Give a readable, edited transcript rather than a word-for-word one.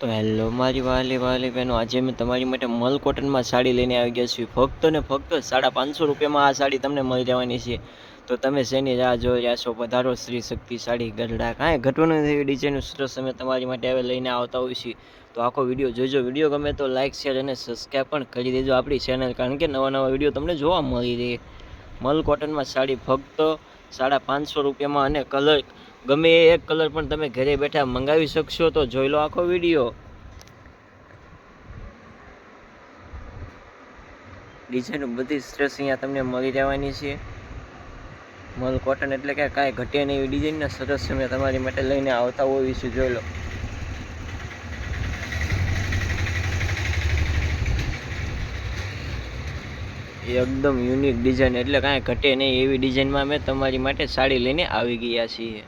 તો હેલો મારી વાલી વાલી બહેનો, આજે મેં તમારી માટે મલ કોટનમાં સાડી લઈને આવી ગયા છું. ફક્ત ને ફક્ત 550 રૂપિયામાં આ સાડી તમને મળી જવાની છે. તો તમે શેની રાહ જોઈ રહ્યા છો? પધારો શ્રી શક્તિ સાડી ગરડા. કાંઈ ઘટવાનું નથી, ડિઝાઇનનું સરસ અમે તમારી માટે હવે લઈને આવતા હોઈએ છીએ. તો આખો વિડીયો જોઈજો. વિડીયો ગમે તો લાઇક શેર અને સબસ્ક્રાઈબ પણ કરી દેજો આપણી ચેનલ, કારણ કે નવા નવા વિડીયો તમને જોવા મળી રહે. મલ કોટનમાં સાડી ફક્ત 550 રૂપિયામાં, અને કલર ગમે એ એક કલર પણ તમે ઘરે બેઠા મંગાવી શકશો. તો જોઈ લો આખો વિડીયો. ડિઝાઇન બધી સરસ અહીંયા તમને મળી જવાની છે. મલ કોટન એટલે કે કાંઈ ઘટે નહીં એવી ડિઝાઇનના સરસ અમે તમારી માટે લઈને આવતા હોઈએ છીએ. જોઈ લો. એકદમ યુનિક ડિઝાઇન એટલે કાંઈ ઘટે નહીં એવી ડિઝાઇનમાં અમે તમારી માટે સાડી લઈને આવી ગયા છીએ.